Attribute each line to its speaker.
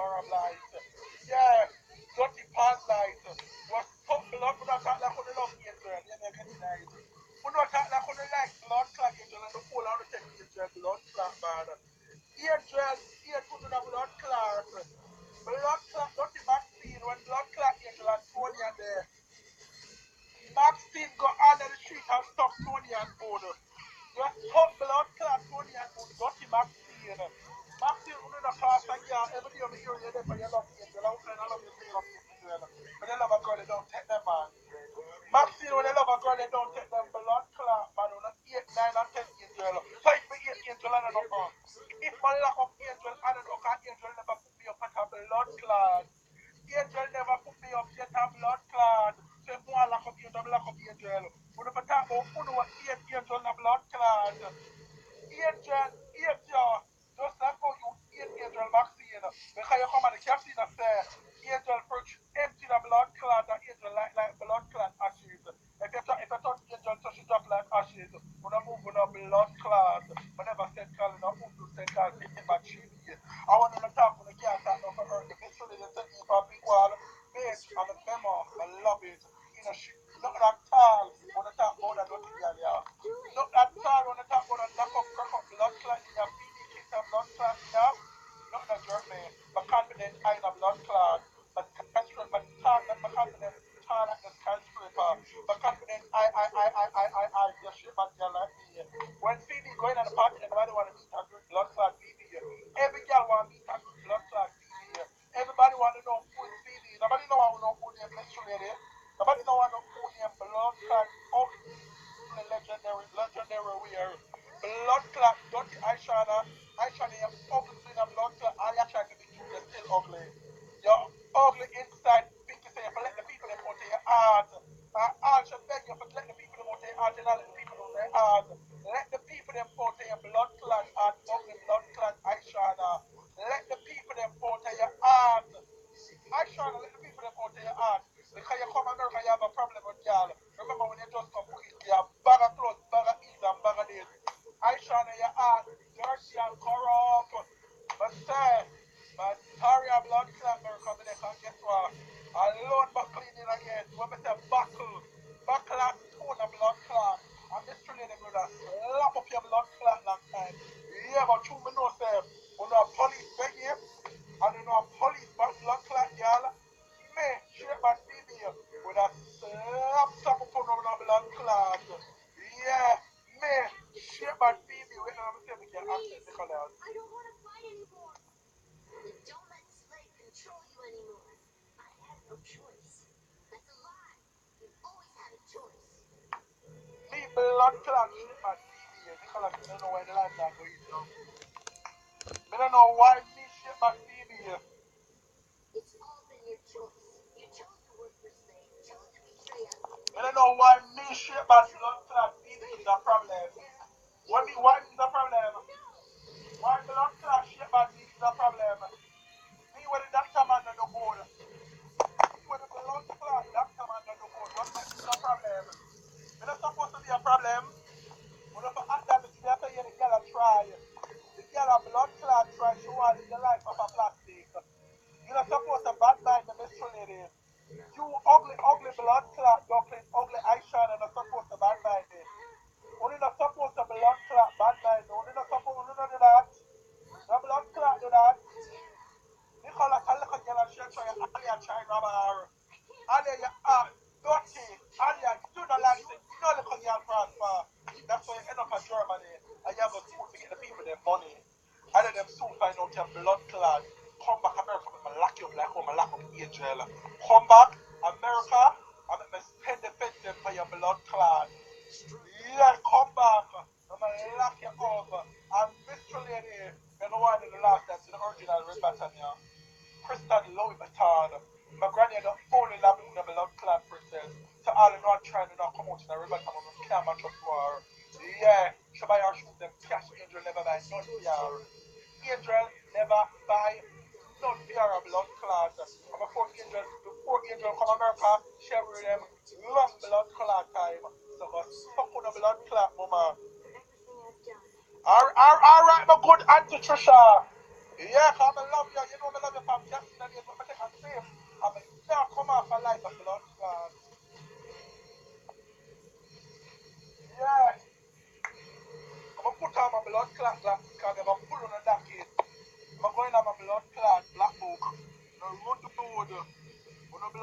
Speaker 1: Arab light. Yeah, dirty pan light. Was top blood, but not like on the love angel. Yeah, I can deny it. But not like on the like blood clot angel and the whole out of the angel blood clot man. Angel, here to the blood clot. Blood clot, dirty Maxine when blood clot angel and Tony and there. Maxine got under the street and stop Tony and food. Just top blood clot Tony and food, dirty Maxine. Maxine, who the class and yeah, every day of the year you're there for your love angel. I love you, say love angel. But they love a girl, they don't take them, man. Maxine, when they love a girl, they don't take them blood clot, man. On 8, 9, and 10 angel. So if me 8 angel and I don't know. If my lack of angel and I don't know, angel never put me up at a blood clot. Angel never put me up yet a blood clot. So if one lack of angel, lack of angel. When if I talk about who know what 8 angel and a blood clot. Angel, just like how you 8 angel vaccine. Because you come and the captain and say, angel fridge empty the blood clot, the angel like blood clot ashes. If you touch angel, touch it up like ashes. When I move on a blood clot, whenever send call in a Undo send call, take it back cheap. I want to talk when I can't talk no for earth. The best really they take me for a big wall, bitch, and the memo, I love it. You know, shit, nothing at all when I talk about that dirty girl, yeah. Not at all when I talk about that knock up, crack up, blood clot in your feet, kick a blood clot, yeah. Nothing at jerk me, but confident I in a blood clot, but cancer, but talk that my confident, talk like this cancer, but confident I, your shit, but you like me. When Phoebe going on the party, everybody want to meet a good blood clot Phoebe. Every girl want to meet a good blood clot Phoebe. Everybody want to know who is Phoebe. Nobody know how to know who name menstruated. Nobody know how to know who name blood clot. Oh, legendary weird. Blood clot, dirty Aishana. Aishana, you're ugly in a blood clot. All you try to be cute, you're still ugly. You're ugly inside. Think you say you let the people them out of your heart. I should beg you to let the people them out of your heart and not let the people out of their heart. Let the people them out of your blood clot heart, ugly blood clot Aishana. Let the people them out of your heart. Aishana, let the people them out of your heart. Because you come to America, you have a problem with y'all. Remember when you just come with you have bag of clothes, bag of ease, and bag of this. Aishana, your heart dirty and corrupt. But say, but sorry, a blood clot America, but they can guess what? Alone but cleaning again. When we say buckle and stone a blood clot. And this truly them gonna slap up your blood clot long time. Yeah, but you me know say, when a police beg you, and you know a police back blood clot, y'all. Me, shape and female, with a slap some up on a blood clot. Yeah, me, shape and female, when I'm saying we can access the colors.
Speaker 2: I don't want to fight anymore. Then don't let Slade control you anymore. I have no choice. That's a lie. You've always had a choice.
Speaker 1: Me, blood clot, shape and female, the colors, I don't know why the lights are going down. I don't know why me, shape and female.
Speaker 2: It's all been your choice. You chose to work for Slade. You chose to betray us.
Speaker 1: I don't know why me, shape and blood clot female is a problem. Why me is a problem? Why blood clot shape and me is a problem? Me with the doctor man on the board. Me with the blood clot doctor man on the board. What makes it a problem? It's not supposed to be a problem. When you act that, you have to hear the girl try. The girl a blood clot try. She want to live the life of a plastic. You're not supposed to bad mind the mystery lady. You ugly blood clot, ugly eyeshadow, not supposed to bad mind it. Only not supposed to blood clot bad mind. Only not supposed to do that. The blood clot do that. Nicola can look at you and shake your Alia try rubber her. Alia, you are dirty. Alia, you don't like it. You don't look at your prosper. That's why you end up in Germany and you have a school to get the people their money. And then them soon find out your blood clot. Come back America, I'm going to lock you up like I'm lock up Angel. Come back America, I'm going to spend the fence for your blood clot. Yeah, come back. I'm going to lock you up. And Mr. Lady, you know one of the last that's in the original Red Battalion. Kristen Louis Vuitton. My granny had the only love in the blood clot princess. So all in one trying to not come out in the Red Battalion on camera truck for her. Yeah, she buy her shoes, them cash Angel never buy none for her. Angel never buy none for her blood clot. And before Angel come America, she wear them long blood clot time. So go suck on the blood clot, mama.
Speaker 2: For everything I've done.
Speaker 1: Alright, my good Auntie Trisha. Yeah, cause I love you. You know I love you from yesterday days, but I take a safe. I'm now come off a life of blood clot. Yeah. I'm gonna put on my blood clot glasses because I have a